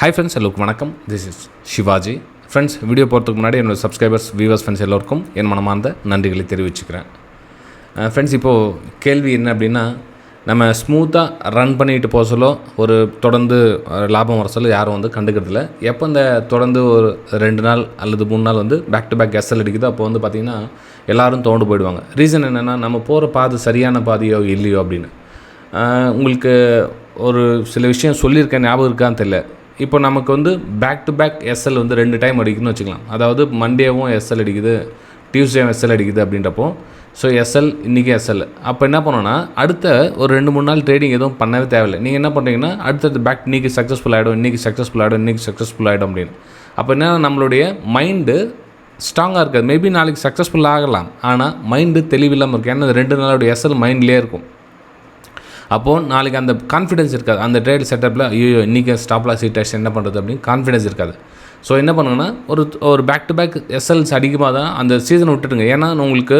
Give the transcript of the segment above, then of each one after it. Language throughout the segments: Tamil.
ஹாய் ஃப்ரெண்ட்ஸ், எல்லோருக்கும் வணக்கம். This is Shivaji. Friends, video போகிறதுக்கு முன்னாடி என்னோடய சப்ஸ்கிரைபர்ஸ், வியூவர்ஸ், ஃப்ரெண்ட்ஸ் எல்லோருக்கும் என் மனமார்ந்த நன்றிகளை தெரிவிச்சுக்கிறேன். ஃப்ரெண்ட்ஸ், இப்போது கேள்வி என்ன அப்படின்னா, நம்ம ஸ்மூத்தாக ரன் பண்ணிட்டு போக சொல்ல ஒரு தொடர்ந்து லாபம் வர சொல்ல யாரும் கண்டுக்கிறதில்ல. எப்போ இந்த தொடர்ந்து ஒரு 2 நாள் அல்லது 3 நாள் பேக் டு பேக் எஸ்எல் அடிக்குதோ அப்போ பார்த்திங்கன்னா எல்லோரும் தோண்டு போயிடுவாங்க. ரீசன் என்னென்னா, நம்ம போகிற பாதை சரியான பாதையோ இல்லையோ அப்படின்னு. உங்களுக்கு ஒரு சில விஷயம் சொல்லியிருக்கேன், ஞாபகம் இருக்கான்னு தெரியல. இப்போ நமக்கு back to back SL 2 time அடிக்குதுன்னு வச்சுக்கலாம். அதாவது மண்டேவும் எஸ்எல் அடிக்குது, டியூஸ்டேவும் எஸ்எல் அடிக்குது அப்படின்றப்போ, ஸோ எஸ்எல் இன்றைக்கி எஸ்எல். அப்போ என்ன பண்ணோன்னா, அடுத்த ஒரு 2-3 நாள் ட்ரேடிங் எதுவும் பண்ணவே தேவையில்லை. நீங்கள் என்ன பண்ணுறீங்கன்னா, அடுத்தது பேக் இன்றைக்கி சக்ஸஸ்ஃபுல் ஆகிடும், இன்றைக்கி சக்ஸஸ்ஃபுல் ஆகிடும், இன்றைக்கி சக்ஸஸ்ஃபுல் ஆகிடும் அப்படின்னு. அப்போ என்ன, நம்மளுடைய மைண்டு ஸ்ட்ராங்காக இருக்காது. மேபி நாளைக்கு சக்ஸஸ்ஃபுல் ஆகலாம், ஆனால் மைண்டு தெளிவில்லாமல் இருக்குது. ஏன்னா 2 நாளோடைய எஸ்எல் மைண்ட்லேயே இருக்கும். அப்போது நாளைக்கு அந்த கான்ஃபிடென்ஸ் இருக்காது. அந்த ட்ரேட் செட்டப்பில் ஐயோ இன்றைக்கி ஸ்டாப் லாஸ் ஹிட் ஆச்சு, என்ன பண்ணுறது அப்படின்னு கான்ஃபிடென்ஸ் இருக்காது. ஸோ என்ன பண்ணுங்கன்னா, ஒரு பேக் டு பேக் எஸ்எல்ஸ் அடிக்குமா தான் அந்த சீசனை விட்டுடுங்க. ஏன்னா உங்களுக்கு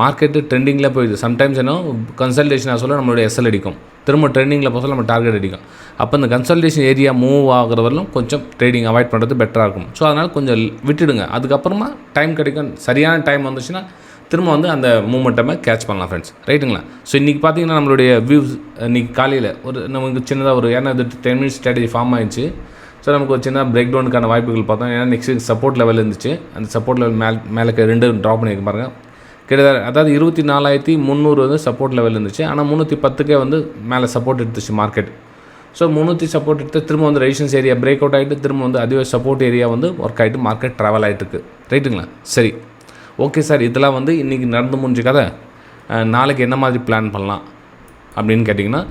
மார்க்கெட்டு ட்ரெண்டிங்கில் போயிடுது. சம்டைம்ஸ் என்ன கன்சல்டேஷனாக சொல்ல நம்மளுடைய எஸ்எல் அடிக்கும், திரும்ப ட்ரெண்டிங்கில் போக சொல்ல நம்ம டார்கெட் அடிக்கும். அப்போ இந்த கன்சல்டேஷன் ஏரியா மூவ் ஆகிற வரலும் கொஞ்சம் ட்ரேடிங் அவாய்ட் பண்ணுறது பெட்டராக இருக்கும். ஸோ அதனால் கொஞ்சம் விட்டுடுங்க. அதுக்கப்புறமா டைம் கிடைக்கும், சரியான டைம் வந்துச்சுன்னா திரும்ப அந்த மூமெண்ட்டை கேட்ச் பண்ணலாம் ஃப்ரெண்ட்ஸ். ரைட்டுங்களா? ஸோ இன்றைக்கி பார்த்தீங்கன்னா நம்மளுடைய வியூஸ் இன்றைக்கி காலையில் நமக்கு சின்னதாக ஏன்னா 10 மினிட்ஸ் ஸ்ட்ராட்டஜி ஃபார்ம் ஆயிடுச்சு. ஸோ நமக்கு ஒரு சின்ன பிரேக் டவுனுக்கான வாய்ப்புகள் பார்த்தோம். ஏன்னா நெக்ஸ்ட் சப்போர்ட் லெவல் இருந்துச்சு. அந்த சப்போர்ட் லெவல் மேலே 2 ட்ராப் பண்ணியிருக்க பாருங்கள். கிட்டத்தட்ட அதாவது 24,300 சப்போர்ட் லெவல் இருந்துச்சு. ஆனால் 310 மேலே சப்போர்ட் எடுத்துச்சு மார்க்கெட். ஸோ 300 சப்போர்ட் எடுத்து திரும்ப ரெசிஸ்டன்ஸ் ஏரியா பிரேக் அவுட் ஆகிட்டு திரும்ப அதுவே சப்போர்ட் ஏரியா ஒர்க் ஆகிட்டு மார்க்கெட் ட்ராவல் ஆகிட்டுருக்கு. ரைட்டுங்களா? சரி, ஓகே சார், இதெல்லாம் இன்றைக்கி நடந்து முடிஞ்ச கதை. நாளைக்கு என்ன மாதிரி பிளான் பண்ணலாம் அப்படின்னு கேட்டிங்கன்னா,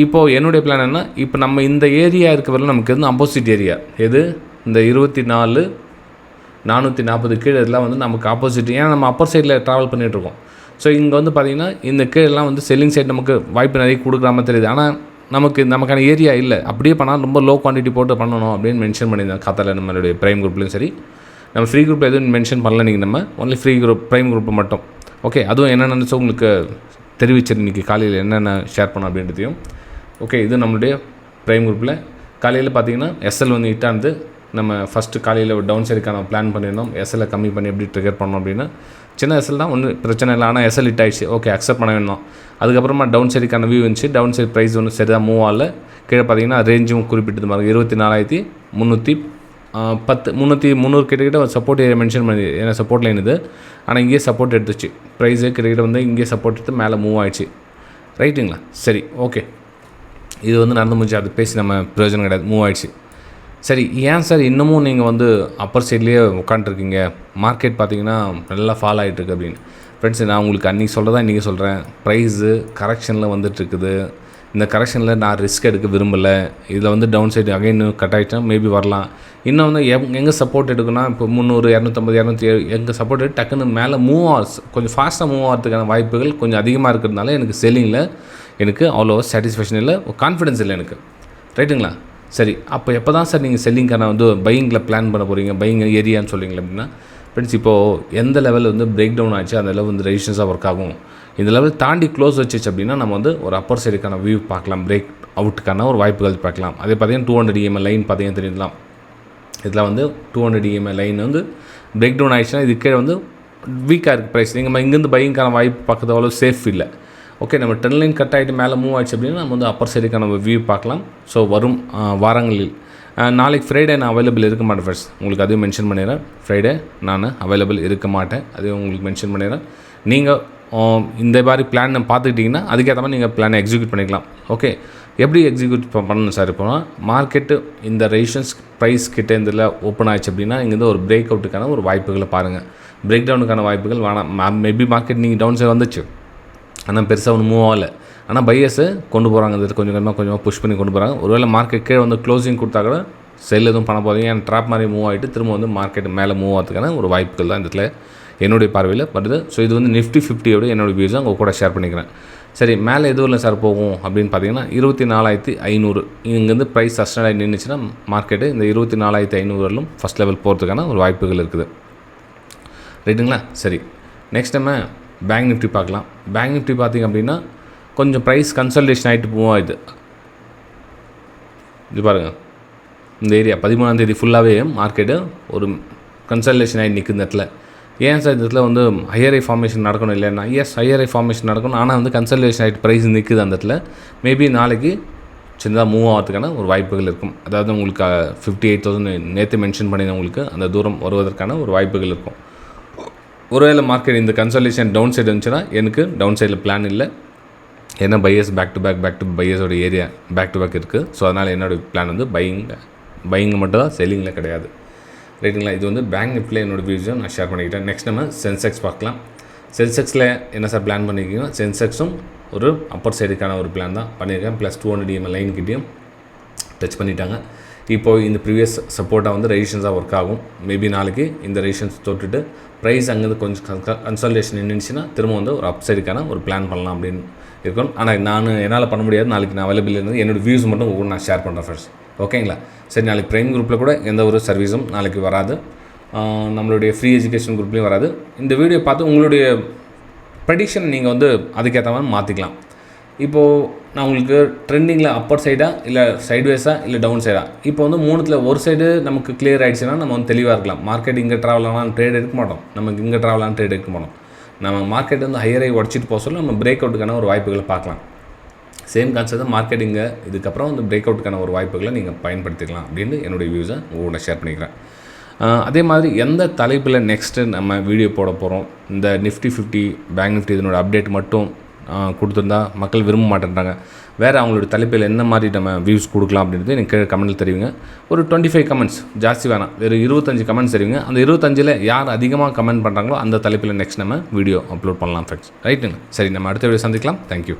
இப்போது என்னுடைய பிளான் என்ன, இப்போ நம்ம இந்த ஏரியா இருக்க வரல நமக்கு ஆப்போசிட் ஏரியா எது, இந்த 24,440 கீழே இதெல்லாம் நமக்கு ஆப்போசிட். ஏன்னா நம்ம அப்பர் சைடில் ட்ராவல் பண்ணிகிட்ருக்கோம். ஸோ இங்கே பார்த்திங்கன்னா இந்த கீழெல்லாம் செல்லிங் சைட் நமக்கு வாய்ப்பு நிறைய கொடுக்குற மாதிரி தெரியுது. ஆனால் நமக்கான ஏரியா இல்லை. அப்படியே பண்ணால் ரொம்ப லோ குவான்டிட்டி போட்டு பண்ணணும் அப்படின்னு மென்ஷன் பண்ணியிருந்தேன் காத்தால நம்மளுடைய ப்ரைம் குரூப்லேயும் சரி. நம்ம ஃப்ரீ குரூப்பில் எதுவும் மென்ஷன் பண்ணல. நீங்கள் நம்ம only free group prime group மட்டும். ஓகே, அதுவும் என்ன நினச்சோ உங்களுக்கு தெரிவிச்சிரு இன்றைக்கி காலையில் என்னென்ன ஷேர் பண்ணோம் அப்படின்றதையும். ஓகே, இது நம்மளுடைய ப்ரைம் குரூப்பில் காலையில் பார்த்தீங்கன்னா எஸ்எல் ஹிட்டானது. நம்ம ஃபஸ்ட்டு காலையில் ஒரு டவுன் சைடுக்கான பிளான் பண்ணியிருந்தோம். எஸ்எல்லை கம்மி பண்ணி எப்படி ட்ரிகர் பண்ணோம் அப்படின்னு. சின்ன எஸ்எல் தான், ஒன்றும் பிரச்சனை இல்லை. ஆனால் எஸ்எல் ஹிட் ஆகிடுச்சு. ஓகே, அக்செப்ட் பண்ண வேணும். அதுக்கப்புறமா டவுன் சைடுக்கான வியூ இருந்துச்சு. டவுன் சைடு ப்ரைஸ் சரிதான் மூவ் ஆகல. கீழே பார்த்தீங்கன்னா ரேஞ்சும் குறிப்பிட்டது மாதிரி 24,310 கிட்டக்கிட்ட ஒரு சப்போர்ட் ஏரியா மென்ஷன் பண்ணி, ஏன்னா சப்போர்ட் லைன் இது. ஆனால் இங்கேயே சப்போர்ட் எடுத்துச்சு. ப்ரைஸு கிட்டக்கிட்ட இங்கேயே சப்போர்ட் எடுத்து மேலே மூவ் ஆகிடுச்சு. ரைட்டுங்களா? சரி, ஓகே, இது நடந்து முடிஞ்சு அது பேசி நம்ம பிரயோஜனம் கிடையாது, மூவ் ஆகிடுச்சு. சரி, ஏன் சார் இன்னமும் நீங்கள் அப்பர் சைட்லேயே உட்காண்ட்ருக்கீங்க, மார்க்கெட் பார்த்தீங்கன்னா நல்லா ஃபால் ஆகிட்டுருக்கு அப்படின்னு. ஃப்ரெண்ட்ஸ், நான் உங்களுக்கு அன்றைக்கி சொல்கிறதா இன்றைக்கி சொல்கிறேன். ப்ரைஸு கரெக்ஷனில் வந்துட்டுருக்குது. இந்த கரெக்ஷனில் நான் ரிஸ்க் எடுக்க விரும்பலை. இதில் டவுன் சைடு அகைன் கட் ஆகிட்டா மேபி வரலாம். இன்னும் எங்கே சப்போர்ட் எடுக்குன்னா, இப்போ 300, 250, 207 எங்கே சப்போர்ட் எடுத்து டக்குன்னு மேலே மூவ் கொஞ்சம் ஃபாஸ்ட்டாக மூவ் ஆகிறதுக்கான வாய்ப்புகள் கொஞ்சம் அதிகமாக இருக்கிறதுனால எனக்கு செல்லிங்கில் எனக்கு அவ்வளோ சாட்டிஸ்ஃபேக்ஷன் இல்லை, கான்ஃபிடன்ஸ் இல்லை எனக்கு. ரைட்டுங்களா? சரி, அப்போ எப்போ தான் சார் நீங்கள் செல்லிங்கான பையிங்கில் பிளான் பண்ண போகிறீங்க, பையிங் ஏரியான்னு சொல்கிறீங்களா அப்படின்னா, ஃப்ரெண்ட்ஸ், இப்போது எந்த லெவல் பிரேக் டவுன் ஆச்சு அந்த லெவல் ரெசிஸ்டன்ஸாக ஒர்க் ஆகும். இந்த லெவல் தாண்டி க்ளோஸ் வச்சிச்சு அப்படின்னா நம்ம ஒரு அப்பர் சைடுக்கான வியூ பார்க்கலாம், பிரேக் அவுட்டுக்கான ஒரு வாய்ப்புகள் பார்க்கலாம். அதே பார்த்தீங்கன்னா 200 EMA லைன் பார்த்தீங்கன்னா தெரியலாம். இதில் 200 EMA லைன் பிரேக் டவுன் ஆகிடுச்சுன்னா இது கீழே வீக்காக இருக்குது ப்ரைஸ். நீங்கள் இங்கேருந்து பையிங்கான வாய்ப்பு பார்க்குறது அவ்வளோ சேஃப் இல்லை. ஓகே, நம்ம 10 லைன் கட் ஆகிட்டு மேலே மூவ் ஆகிடுச்சு அப்படின்னா நம்ம அப்பர் சைடுக்கான வியூ பார்க்கலாம். ஸோ வரும் வாரங்களில் நாளைக்கு ஃப்ரைடே நான் அவைலபிள் இருக்க மாட்டேன் ஃப்ரெண்ட்ஸ், உங்களுக்கு அதையும் மென்ஷன் பண்ணிடுறேன். ஃப்ரைடே நான் அவைலபிள் இருக்க மாட்டேன், அதையும் உங்களுக்கு மென்ஷன் பண்ணிடுறேன். நீங்கள் இந்த மாதிரி பிளான் பார்த்துக்கிட்டிங்கன்னா அதுக்கேற்ற மாதிரி நீங்கள் பிளானை எக்ஸிக்யூட் பண்ணிக்கலாம். ஓகே, எப்படி எக்ஸிக்யூட் பண்ணணும் சார்? இப்போ மார்க்கெட்டு இந்த ரெசிஸ்டன்ஸ் ப்ரைஸ் கிட்டே இதில் ஓப்பன் ஆகிடுச்சு அப்படின்னா இங்கேருந்து ஒரு பிரேக் அவுட்டுக்கான ஒரு வாய்ப்புகளை பாருங்கள். பிரேக் டவுனுக்கான வாய்ப்புகள் வேணாம். மேபி மார்க்கெட் நீங்கள் டவுன் சைடு வந்துச்சு, ஆனால் பெருசாக ஒன்று மூவ் ஆகலை. ஆனால் பையர்ஸு கொண்டு போகிறாங்க, இது கொஞ்சமாக புஷ் பண்ணி கொண்டு போகிறாங்க. ஒருவேளை மார்க்கெட் கீழே க்ளோசிங் கொடுத்தா கூட செல் எதுவும் பண்ண போகிறீங்க, ஏன் ட்ராப் மாதிரி மூவ் ஆகிட்டு திரும்ப மார்க்கெட் மேலே மூவ் ஆகிறதுக்கான ஒரு வாய்ப்புகள் தான் இந்த இடத்துல என்னுடைய பார்வையில் வருது. ஸோ இது நிஃப்டி 50யோட என்னோடய வியூஸை உங்கள் கூட ஷேர் பண்ணிக்கிறேன். சரி, மேலே எதுவும் இல்லை சார் போகும் அப்படின்னு பார்த்தீங்கன்னா 24,500 இங்கேருந்து ப்ரைஸ் சஸ்டெண்ட் ஆகி நின்றுச்சுன்னா மார்க்கெட்டு இந்த 24,500 வரலும் ஃபஸ்ட் லெவல் போகிறதுக்கான ஒரு வாய்ப்புகள் இருக்குது. ரைட்டுங்களா? சரி, நெக்ஸ்ட் நம்ம பேங்க் நிஃப்டி பார்க்கலாம். பேங்க் நிஃப்டி பார்த்திங்க அப்படின்னா கொஞ்சம் ப்ரைஸ் கன்சல்டேஷன் ஆகிட்டு மூவ் ஆகுது. இது பாருங்கள், இந்த ஏரியா 13ஆம் தேதி ஃபுல்லாகவே மார்க்கெட்டு ஒரு கன்சல்டேஷன் ஆகி நிற்குது இந்த இடத்துல. ஏன் சார் இந்த இடத்துல வந்து ஹையர் ஐ ஃபார்மேஷன் நடக்கணும் இல்லைன்னா, எஸ் ஹையர் ஐ ஃபார்மேஷன் நடக்கணும், ஆனால் வந்து கன்சல்டேஷன் ஆகிட்டு ப்ரைஸ் நிற்குது அந்த இடத்துல. மேபி நாளைக்கு சின்னதாக மூவ் ஆகிறதுக்கான ஒரு வாய்ப்புகள் இருக்கும். அதாவது உங்களுக்கு 58,000 நேற்று மென்ஷன் பண்ணியிருந்தவங்களுக்கு அந்த தூரம் வருவதற்கான ஒரு வாய்ப்புகள் இருக்கும். ஒருவேளை மார்க்கெட் இந்த கன்சல்டேஷன் டவுன் சைடு இருந்துச்சுன்னா எனக்கு டவுன் சைடில் பிளான் இல்லை. ஏன்னா பையர்ஸ் பேக் டு பையர்ஸோட ஏரியா பேக் டு பேக் இருக்குது. ஸோ அதனால் என்னோடய பிளான் வந்து பையிங் மட்டும் தான், செல்லிங்கில் கிடையாது. ரைட்டுங்களா? இது வந்து பேங்க் நிஃப்டியில் என்னோடய வியூஸும் நான் ஷேர் பண்ணிக்கிட்டேன். நெக்ஸ்ட் நம்ம சென்செக்ஸ் பார்க்கலாம். சென்செக்ஸில் என்ன சார் பிளான் பண்ணியிருக்கீங்கன்னா, சென்செக்ஸும் ஒரு அப்பர் சைடுக்கான ஒரு பிளான் தான் பண்ணியிருக்கேன். ப்ளஸ் 200 EMA லைன் கிட்டேயும் டச் பண்ணிட்டாங்க. இப்போது இந்த ப்ரீவியஸ் சப்போர்ட்டாக வந்து ரெசிஸ்டன்ஸாக ஒர்க் ஆகும். மேபி நாளைக்கு இந்த ரெசிஸ்டன்ஸ் தொட்டுட்டு ப்ரைஸ் அங்கேருந்து கொஞ்சம் கன்சல்டேஷன் நின்றுச்சுன்னா திரும்ப வந்து ஒரு அப் சைடுக்கான ஒரு பிளான் பண்ணலாம் அப்படின்னு இருக்கும். ஆனால் என்னால் பண்ண முடியாது. நாளைக்கு நான் அவைலபிள் இருந்து என்னோடய வியூஸ் மட்டும் ஒவ்வொரு நான் ஷேர் பண்ணுறேன் ஃப்ரெண்ட்ஸ். ஓகேங்களா? சரி, நாளைக்கு ப்ரைம் குரூப்பில் கூட எந்த ஒரு சர்வீஸும் நாளைக்கு வராது. நம்மளுடைய ஃப்ரீ எஜுகேஷன் குரூப்லேயும் வராது. இந்த வீடியோ பார்த்து உங்களுடைய ப்ரெடிக்ஷன் நீங்கள் வந்து அதுக்கேற்ற மாதிரி மாற்றிக்கலாம். இப்போது நான் உங்களுக்கு ட்ரெண்டிங்கில் அப்பர் சைடாக இல்லை சைட்வேஸாக இல்லை டவுன் சைடாக, இப்போ வந்து மூணுத்தில் ஒரு சைடு நமக்கு கிளியர் ஆகிடுச்சுன்னா நம்ம வந்து தெளிவாக இருக்கலாம். மார்க்கெட் இங்கே ட்ராவல் ஆனால் ட்ரேட் எடுக்க மாட்டோம், நமக்கு இங்கே ட்ராவல் ஆனால் ட்ரேட் எடுக்க மாட்டோம். நம்ம மார்க்கெட் வந்து ஹையரை உடச்சிட்டு போக சொல்ல நம்ம பிரேக் அவுட்டுக்கான ஒரு வாய்ப்புகளை பார்க்கலாம். சேம் கான்செப்ட் தான் மார்க்கெட் இங்கே இதுக்கப்புறம் வந்து பிரேக் அவுட்டுக்கான ஒரு வாய்ப்புகளை நீங்கள் பயன்படுத்திக்கலாம் அப்படின்னு என்னுடைய வியூஸை உங்களோட ஷேர் பண்ணிக்கிறேன். அதே மாதிரி எந்த தலைப்பில் நெக்ஸ்ட்டு நம்ம வீடியோ போட போகிறோம், இந்த நிஃப்டி 50 பேங்க் நிஃப்டி இதனோட அப்டேட் மட்டும் கொடுத்துருந்தா மக்கள் விரும்ப மாட்டேன்றாங்க. வேறு அவங்களோட தலைப்பில் என்ன மாதிரி நம்ம வியூஸ் கொடுக்கலாம் அப்படின்றது எனக்கு கீழே கமெண்ட்டில் தெரிவிங்க. ஒரு 25 கமெண்ட்ஸ், ஜாஸ்தி வேணாம், வெறும் 25 கமெண்ட்ஸ் தெரிவிங்க. அந்த 25ல் யார் அதிகமாக கமெண்ட் பண்ணுறாங்களோ அந்த தலைப்பில் நெக்ஸ்ட் நம்ம வீடியோ அப்லோட் பண்ணலாம் ஃப்ரெண்ட்ஸ். ரைட்டுங்க? சரி, நம்ம அடுத்த வீடியோ சந்திக்கலாம். தேங்க்யூ.